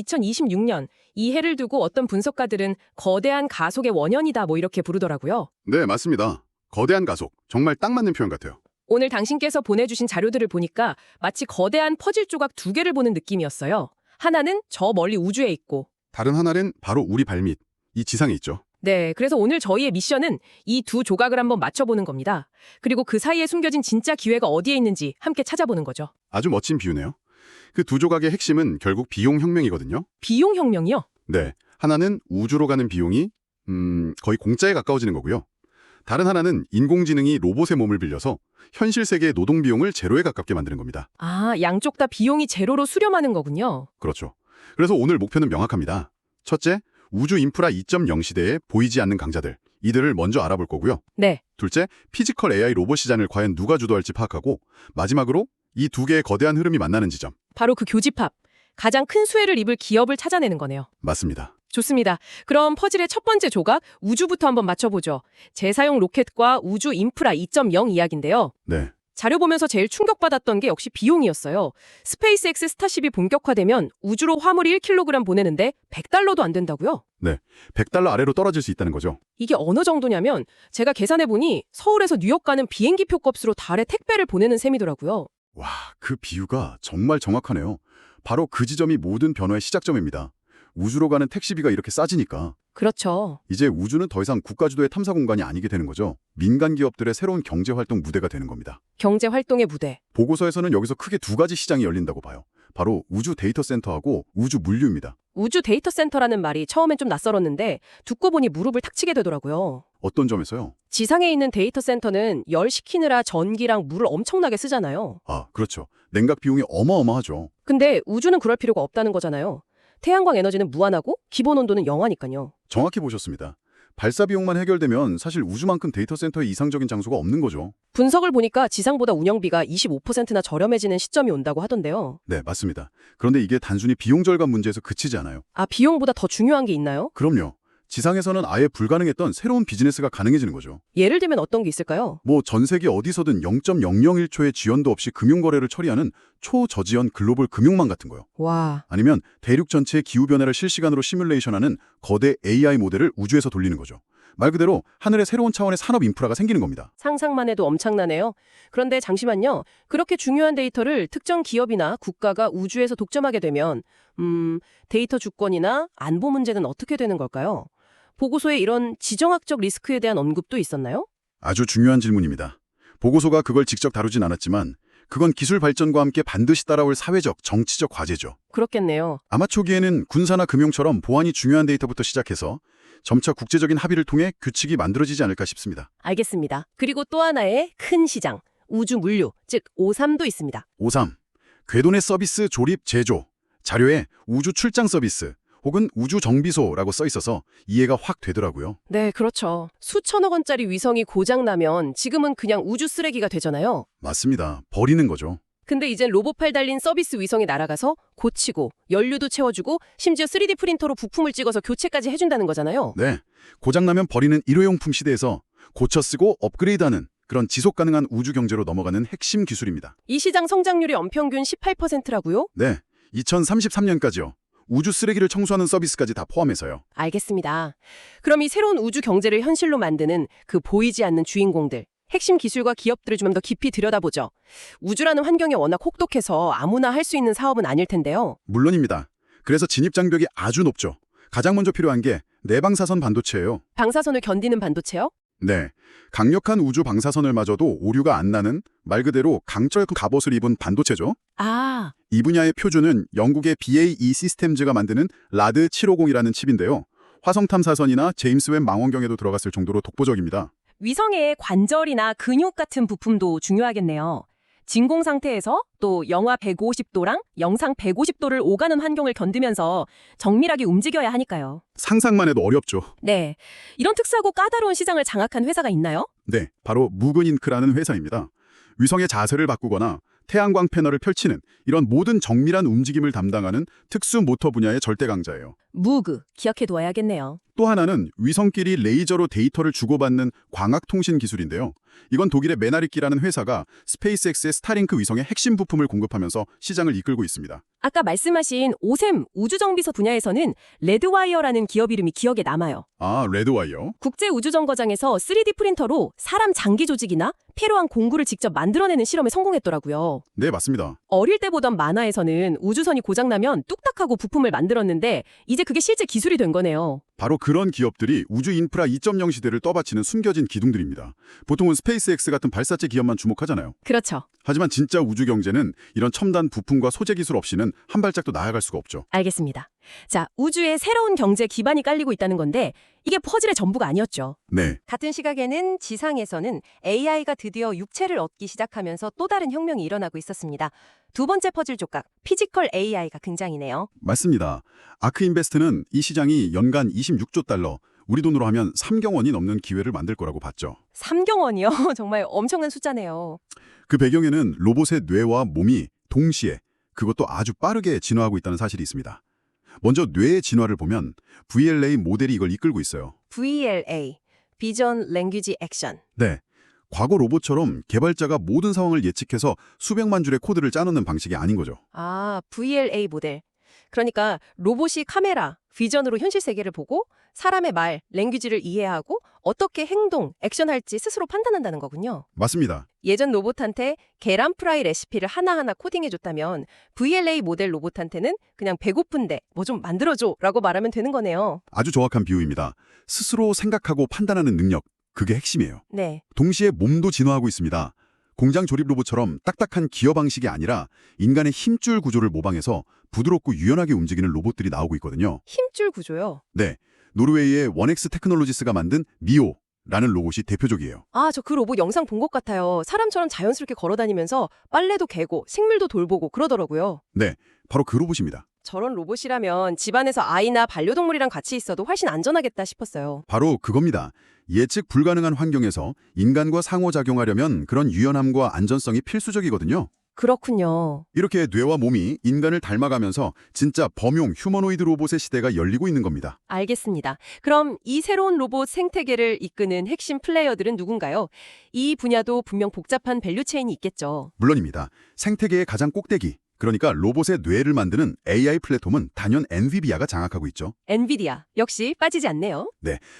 2026년 이 해를 두고 어떤 분석가들은 거대한 가속의 원년이다 뭐 이렇게 부르더라고요. 네, 맞습니다. 거대한 가속, 정말 딱 맞는 표현 같아요. 오늘 당신께서 보내주신 자료들을 보니까 마치 거대한 퍼즐 조각 두 개를 보는 느낌이었어요. 하나는 저 멀리 우주에 있고, 다른 하나는 바로 우리 발밑, 이 지상에 있죠. 네, 그래서 오늘 저희의 미션은 이 두 조각을 한번 맞춰보는 겁니다. 그리고 그 사이에 숨겨진 진짜 기회가 어디에 있는지 함께 찾아보는 거죠. 아주 멋진 비유네요. 그 두 조각의 핵심은 결국 비용 혁명이거든요. 비용 혁명이요? 네, 하나는 우주로 가는 비용이 거의 공짜에 가까워지는 거고요. 다른 하나는 인공지능이 로봇의 몸을 빌려서 현실 세계의 노동 비용을 제로에 가깝게 만드는 겁니다. 아, 양쪽 다 비용이 제로로 수렴하는 거군요. 그렇죠. 그래서 오늘 목표는 명확합니다. 첫째, 우주 인프라 2.0 시대에 보이지 않는 강자들, 이들을 먼저 알아볼 거고요. 네, 둘째, 피지컬 AI 로봇 시장을 과연 누가 주도할지 파악하고, 마지막으로 이 두 개의 거대한 흐름이 만나는 지점. 바로 그 교집합. 가장 큰 수혜를 입을 기업을 찾아내는 거네요. 맞습니다. 좋습니다. 그럼 퍼즐의 첫 번째 조각, 우주부터 한번 맞춰보죠. 재사용 로켓과 우주 인프라 2.0 이야기인데요. 네, 자료 보면서 제일 충격받았던 게 역시 비용이었어요. 스페이스X 스타쉽이 본격화되면 우주로 화물이 1kg 보내는데 $100도 안 된다고요? 100달러 아래로 떨어질 수 있다는 거죠. 이게 어느 정도냐면 제가 계산해보니 서울에서 뉴욕 가는 비행기표 값으로 달에 택배를 보내는 셈이더라고요. 와, 그 비유가 정말 정확하네요. 바로 그 지점이 모든 변화의 시작점입니다. 우주로 가는 택시비가 이렇게 싸지니까 그렇죠. 이제 우주는 더 이상 국가 주도의 탐사 공간이 아니게 되는 거죠. 민간 기업들의 새로운 경제 활동 무대가 되는 겁니다. 경제 활동의 무대. 보고서에서는 여기서 크게 두 가지 시장이 열린다고 봐요. 바로 우주 데이터 센터하고 우주 물류입니다. 우주 데이터 센터라는 말이 처음엔 좀 낯설었는데 듣고 보니 무릎을 탁 치게 되더라고요. 어떤 점에서요? 지상에 있는 데이터 센터는 열 식히느라 전기랑 물을 엄청나게 쓰잖아요. 아, 그렇죠. 냉각 비용이 어마어마하죠. 근데 우주는 그럴 필요가 없다는 거잖아요. 태양광 에너지는 무한하고 기본 온도는 영하니까요. 정확히 보셨습니다. 발사 비용만 해결되면 사실 우주만큼 데이터 센터의 이상적인 장소가 없는 거죠. 분석을 보니까 지상보다 운영비가 25%나 저렴해지는 시점이 온다고 하던데요. 네, 맞습니다. 그런데 이게 단순히 비용 절감 문제에서 그치지 않아요. 아, 비용보다 더 중요한 게 있나요? 그럼요. 지상에서는 아예 불가능했던 새로운 비즈니스가 가능해지는 거죠. 예를 들면 어떤 게 있을까요? 뭐 전 세계 어디서든 0.001초의 지연도 없이 금융거래를 처리하는 초저지연 글로벌 금융망 같은 거요. 와, 아니면 대륙 전체의 기후변화를 실시간으로 시뮬레이션하는 거대 AI 모델을 우주에서 돌리는 거죠. 말 그대로 하늘의 새로운 차원의 산업 인프라가 생기는 겁니다. 상상만 해도 엄청나네요. 그런데 잠시만요. 그렇게 중요한 데이터를 특정 기업이나 국가가 우주에서 독점하게 되면 데이터 주권이나 안보 문제는 어떻게 되는 걸까요? 보고서에 이런 지정학적 리스크에 대한 언급도 있었나요? 아주 중요한 질문입니다. 보고서가 그걸 직접 다루진 않았지만 그건 기술 발전과 함께 반드시 따라올 사회적, 정치적 과제죠. 그렇겠네요. 아마 초기에는 군사나 금융처럼 보안이 중요한 데이터부터 시작해서 점차 국제적인 합의를 통해 규칙이 만들어지지 않을까 싶습니다. 알겠습니다. 그리고 또 하나의 큰 시장, 우주 물류, 즉 O3도 있습니다. 5.3. 궤도내 서비스 조립 제조. 자료에 우주 출장 서비스 혹은 우주 정비소라고 써 있어서 이해가 확 되더라고요. 네, 그렇죠. 수천억 원짜리 위성이 고장나면 지금은 그냥 우주 쓰레기가 되잖아요. 맞습니다. 버리는 거죠. 근데 이젠 로봇팔 달린 서비스 위성이 날아가서 고치고 연료도 채워주고 심지어 3D 프린터로 부품을 찍어서 교체까지 해준다는 거잖아요. 네. 고장나면 버리는 일회용품 시대에서 고쳐 쓰고 업그레이드하는 그런 지속 가능한 우주 경제로 넘어가는 핵심 기술입니다. 이 시장 성장률이 연평균 18%라고요? 네. 2033년까지요. 우주 쓰레기를 청소하는 서비스까지 다 포함해서요. 알겠습니다. 그럼 이 새로운 우주 경제를 현실로 만드는 그 보이지 않는 주인공들, 핵심 기술과 기업들을 좀 더 깊이 들여다보죠. 우주라는 환경이 워낙 혹독해서 아무나 할 수 있는 사업은 아닐 텐데요. 물론입니다. 그래서 진입 장벽이 아주 높죠. 가장 먼저 필요한 게 내방사선 반도체예요. 방사선을 견디는 반도체요? 네. 강력한 우주 방사선을 마저도 오류가 안 나는 말 그대로 강철 갑옷을 입은 반도체죠. 아, 이 분야의 표준은 영국의 BAE 시스템즈가 만드는 라드 750이라는 칩인데요. 화성 탐사선이나 제임스 웹 망원경에도 들어갔을 정도로 독보적입니다. 위성의 관절이나 근육 같은 부품도 중요하겠네요. 진공 상태에서 또 영하 150도랑 영상 150도를 오가는 환경을 견디면서 정밀하게 움직여야 하니까요. 상상만 해도 어렵죠. 네, 이런 특수하고 까다로운 시장을 장악한 회사가 있나요? 네, 바로 무근인크라는 회사입니다. 위성의 자세를 바꾸거나 태양광 패널을 펼치는 이런 모든 정밀한 움직임을 담당하는 특수 모터 분야의 절대 강자예요. 무그, 기억해두어야겠네요. 또 하나는 위성끼리 레이저로 데이터를 주고받는 광학통신 기술인데요. 이건 독일의 메나리키라는 회사가 스페이스X의 스타링크 위성의 핵심 부품을 공급하면서 시장을 이끌고 있습니다. 아까 말씀하신 오셈 우주정비소 분야에서는 레드와이어라는 기업 이름이 기억에 남아요. 아, 레드와이어? 국제우주정거장에서 3D 프린터로 사람 장기 조직이나 필요한 공구를 직접 만들어내는 실험에 성공했더라고요. 네, 맞습니다. 어릴 때 보던 만화에서는 우주선이 고장나면 뚝딱하고 부품을 만들었는데 이제 그게 실제 기술이 된 거네요. 바로 그런 기업들이 우주 인프라 2.0 시대를 떠받치는 숨겨진 기둥들입니다. 보통은 스페이스X 같은 발사체 기업만 주목하잖아요. 그렇죠. 하지만 진짜 우주 경제는 이런 첨단 부품과 소재 기술 없이는 한 발짝도 나아갈 수가 없죠. 알겠습니다. 자, 우주에 새로운 경제 기반이 깔리고 있다는 건데 이게 퍼즐의 전부가 아니었죠. 네, 같은 시각에는 지상에서는 AI가 드디어 육체를 얻기 시작하면서 또 다른 혁명이 일어나고 있었습니다. 두 번째 퍼즐 조각, 피지컬 AI가 등장이네요. 맞습니다. 아크인베스트는 이 시장이 연간 26조 달러, 우리 돈으로 하면 3경 원이 넘는 기회를 만들 거라고 봤죠. 3경원이요? 정말 엄청난 숫자네요. 그 배경에는 로봇의 뇌와 몸이 동시에, 그것도 아주 빠르게 진화하고 있다는 사실이 있습니다. 먼저 뇌의 진화를 보면 VLA 모델이 이걸 이끌고 있어요. VLA, Vision Language Action. 네, 과거 로봇처럼 개발자가 모든 상황을 예측해서 수백만 줄의 코드를 짜놓는 방식이 아닌 거죠. 아, VLA 모델. 그러니까 로봇이 카메라, 비전으로 현실 세계를 보고 사람의 말, 랭귀지를 이해하고 어떻게 행동, 액션할지 스스로 판단한다는 거군요. 맞습니다. 예전 로봇한테 계란 프라이 레시피를 하나하나 코딩해줬다면 VLA 모델 로봇한테는 그냥 배고픈데 뭐 좀 만들어줘 라고 말하면 되는 거네요. 아주 정확한 비유입니다. 스스로 생각하고 판단하는 능력, 그게 핵심이에요. 네. 동시에 몸도 진화하고 있습니다. 공장 조립 로봇처럼 딱딱한 기어 방식이 아니라 인간의 힘줄 구조를 모방해서 부드럽고 유연하게 움직이는 로봇들이 나오고 있거든요. 힘줄 구조요. 네, 노르웨이의 원엑스 테크놀로지스가 만든 미오라는 로봇이 대표적이에요. 아, 저 그 로봇 영상 본 것 같아요. 사람처럼 자연스럽게 걸어다니면서 빨래도 개고 식물도 돌보고 그러더라고요. 네, 바로 그 로봇입니다. 저런 로봇이라면 집안에서 아이나 반려동물이랑 같이 있어도 훨씬 안전하겠다 싶었어요. 바로 그겁니다. 예측 불가능한 환경에서 인간과 상호작용하려면 그런 유연함과 안전성이 필수적이거든요. 그렇군요. 이렇게 뇌와 몸이 인간을 닮아가면서 진짜 범용 휴머노이드 로봇의 시대가 열리고 있는 겁니다. 알겠습니다. 그럼 이 새로운 로봇 생태계를 이끄는 핵심 플레이어들은 누군가요? 이 분야도 분명 복잡한 밸류체인이 있겠죠. 물론입니다. 생태계의 가장 꼭대기, 그러니까 로봇의 뇌를 만드는 AI 플랫폼은 단연 엔비디아가 장악하고 있죠. 엔비디아, 역시 빠지지 않네요.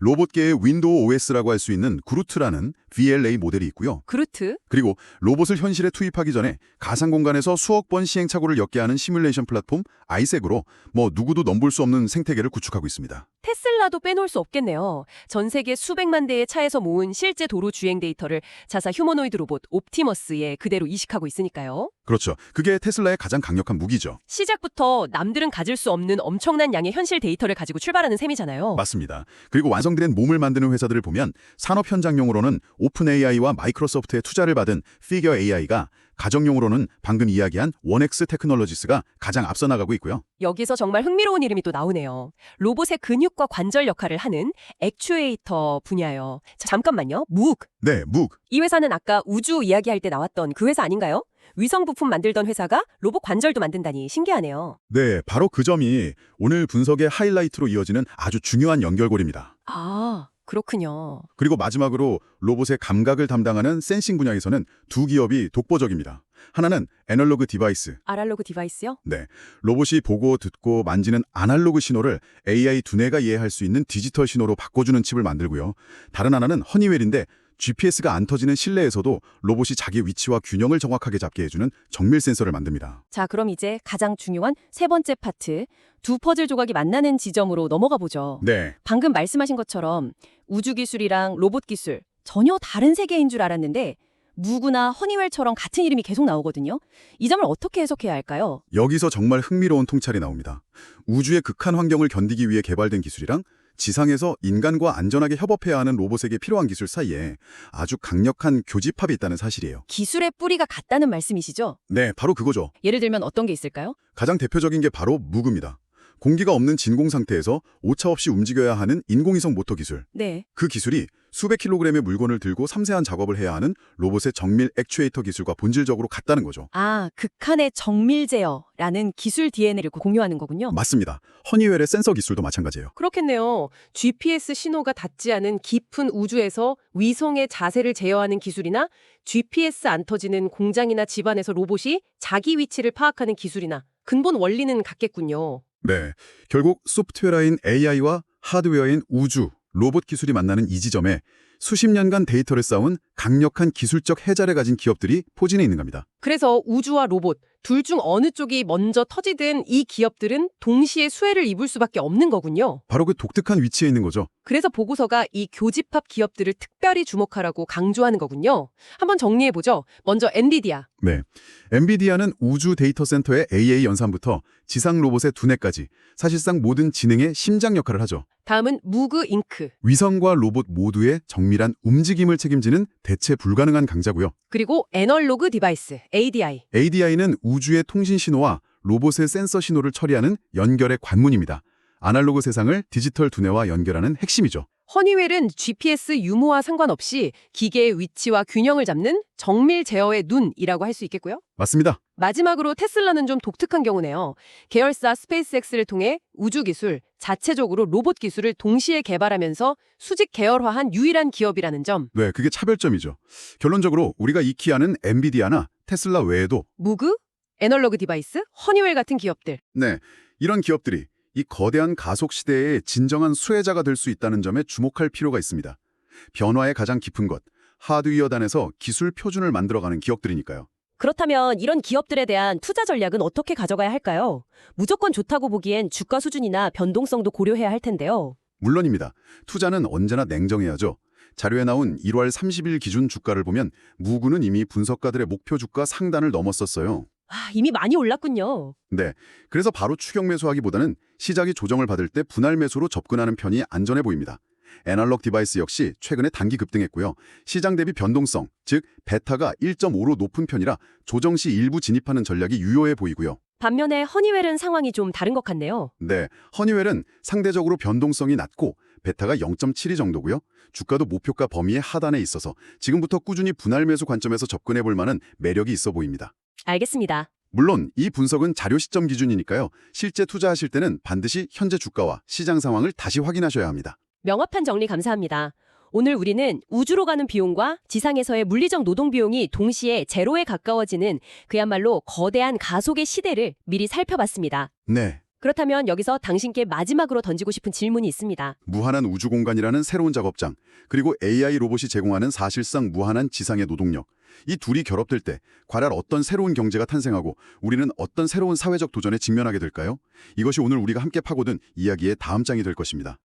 로봇계의 윈도우 OS라고 할 수 있는 그루트라는 VLA 모델이 있고요. 그루트, 그리고 로봇을 현실에 투입하기 전에 가상 공간에서 수억 번 시행착오를 겪게 하는 시뮬레이션 플랫폼 아이색으로 누구도 넘볼 수 없는 생태계를 구축하고 있습니다. 테슬라도 빼놓을 수 없겠네요. 전 세계 수백만 대의 차에서 모은 실제 도로 주행 데이터를 자사 휴머노이드 로봇 옵티머스에 그대로 이식하고 있으니까요. 그렇죠. 그게 테슬라의 가장 강력한 무기죠. 시작부터 남들은 가질 수 없는 엄청난 양의 현실 데이터를 가지고 출발하는 셈이잖아요. 맞습니다. 그리고 완성된 몸을 만드는 회사들을 보면 산업 현장용으로는 오픈 AI와 마이크로소프트의 투자를 받은 피겨 AI가, 가정용으로는 방금 이야기한 원엑스 테크놀로지스가 가장 앞서 나가고 있고요. 여기서 정말 흥미로운 이름이 또 나오네요. 로봇의 근육과 관절 역할을 하는 액추에이터 분야요. 잠깐만요. 묵. 네, 묵. 이 회사는 아까 우주 이야기할 때 나왔던 그 회사 아닌가요? 위성 부품 만들던 회사가 로봇 관절도 만든다니 신기하네요. 네, 바로 그 점이 오늘 분석의 하이라이트로 이어지는 아주 중요한 연결고리입니다. 아, 그렇군요. 그리고 마지막으로 로봇의 감각을 담당하는 센싱 분야에서는 두 기업이 독보적입니다. 하나는 애널로그 디바이스. 아날로그 디바이스요? 네, 로봇이 보고 듣고 만지는 아날로그 신호를 AI 두뇌가 이해할 수 있는 디지털 신호로 바꿔주는 칩을 만들고요. 다른 하나는 허니웰인데 GPS가 안 터지는 실내에서도 로봇이 자기 위치와 균형을 정확하게 잡게 해주는 정밀 센서를 만듭니다. 자, 그럼 이제 가장 중요한 세 번째 파트, 두 퍼즐 조각이 만나는 지점으로 넘어가 보죠. 네, 방금 말씀하신 것처럼 우주 기술이랑 로봇 기술 전혀 다른 세계인 줄 알았는데 무구나 허니웰처럼 같은 이름이 계속 나오거든요. 이 점을 어떻게 해석해야 할까요? 여기서 정말 흥미로운 통찰이 나옵니다. 우주의 극한 환경을 견디기 위해 개발된 기술이랑 지상에서 인간과 안전하게 협업해야 하는 로봇에게 필요한 기술 사이에 아주 강력한 교집합이 있다는 사실이에요. 기술의 뿌리가 같다는 말씀이시죠? 네, 바로 그거죠. 예를 들면 어떤 게 있을까요? 가장 대표적인 게 바로 무그입니다. 공기가 없는 진공 상태에서 오차없이 움직여야 하는 인공위성 모터 기술. 네. 그 기술이 수백 킬로그램의 물건을 들고 섬세한 작업을 해야 하는 로봇의 정밀 액추에이터 기술과 본질적으로 같다는 거죠. 아, 극한의 정밀 제어라는 기술 DNA를 공유하는 거군요. 맞습니다. 허니웰의 센서 기술도 마찬가지예요. 그렇겠네요. GPS 신호가 닿지 않은 깊은 우주에서 위성의 자세를 제어하는 기술이나 GPS 안 터지는 공장이나 집안에서 로봇이 자기 위치를 파악하는 기술이나 근본 원리는 같겠군요. 네, 결국 소프트웨어인 AI와 하드웨어인 우주, 로봇 기술이 만나는 이 지점에 수십 년간 데이터를 쌓은 강력한 기술적 해자를 가진 기업들이 포진해 있는 겁니다. 그래서 우주와 로봇, 둘 중 어느 쪽이 먼저 터지든 이 기업들은 동시에 수혜를 입을 수밖에 없는 거군요. 바로 그 독특한 위치에 있는 거죠. 그래서 보고서가 이 교집합 기업들을 특별히 주목하라고 강조하는 거군요. 한번 정리해보죠. 먼저 엔비디아. 네, 엔비디아는 우주 데이터 센터의 AA 연산부터 지상 로봇의 두뇌까지 사실상 모든 지능의 심장 역할을 하죠. 다음은 무그 잉크. 위성과 로봇 모두의 정밀한 움직임을 책임지는 대체 불가능한 강자고요. 그리고 애널로그 디바이스, ADI. ADI는 우주의 통신 신호와 로봇의 센서 신호를 처리하는 연결의 관문입니다. 아날로그 세상을 디지털 두뇌와 연결하는 핵심이죠. 허니웰은 GPS 유무와 상관없이 기계의 위치와 균형을 잡는 정밀 제어의 눈이라고 할 수 있겠고요. 맞습니다. 마지막으로 테슬라는 좀 독특한 경우네요. 계열사 스페이스X를 통해 우주 기술, 자체적으로 로봇 기술을 동시에 개발하면서 수직 계열화한 유일한 기업이라는 점. 네, 그게 차별점이죠. 결론적으로 우리가 익히 아는 엔비디아나 테슬라 외에도 무그, 애널로그 디바이스, 허니웰 같은 기업들. 네, 이런 기업들이 이 거대한 가속 시대의 진정한 수혜자가 될 수 있다는 점에 주목할 필요가 있습니다. 변화의 가장 깊은 것, 하드웨어단에서 기술 표준을 만들어가는 기업들이니까요. 그렇다면 이런 기업들에 대한 투자 전략은 어떻게 가져가야 할까요? 무조건 좋다고 보기엔 주가 수준이나 변동성도 고려해야 할 텐데요. 물론입니다. 투자는 언제나 냉정해야죠. 자료에 나온 1월 30일 기준 주가를 보면 무구는 이미 분석가들의 목표 주가 상단을 넘었었어요. 이미 많이 올랐군요. 네, 그래서 바로 추격 매수하기보다는 시장이 조정을 받을 때 분할 매수로 접근하는 편이 안전해 보입니다. 애널록 디바이스 역시 최근에 단기 급등했고요. 시장 대비 변동성, 즉 베타가 1.5로 높은 편이라 조정 시 일부 진입하는 전략이 유효해 보이고요. 반면에 허니웰은 상황이 좀 다른 것 같네요. 네, 허니웰은 상대적으로 변동성이 낮고 베타가 0.72 정도고요. 주가도 목표가 범위의 하단에 있어서 지금부터 꾸준히 분할 매수 관점에서 접근해 볼 만한 매력이 있어 보입니다. 알겠습니다. 물론 이 분석은 자료 시점 기준이니까요. 실제 투자하실 때는 반드시 현재 주가와 시장 상황을 다시 확인하셔야 합니다. 명확한 정리 감사합니다. 오늘 우리는 우주로 가는 비용과 지상에서의 물리적 노동 비용이 동시에 제로에 가까워지는 그야말로 거대한 가속의 시대를 미리 살펴봤습니다. 네, 그렇다면 여기서 당신께 마지막으로 던지고 싶은 질문이 있습니다. 무한한 우주 공간이라는 새로운 작업장, 그리고 AI 로봇이 제공하는 사실상 무한한 지상의 노동력. 이 둘이 결합될 때 과연 어떤 새로운 경제가 탄생하고 우리는 어떤 새로운 사회적 도전에 직면하게 될까요? 이것이 오늘 우리가 함께 파고든 이야기의 다음 장이 될 것입니다.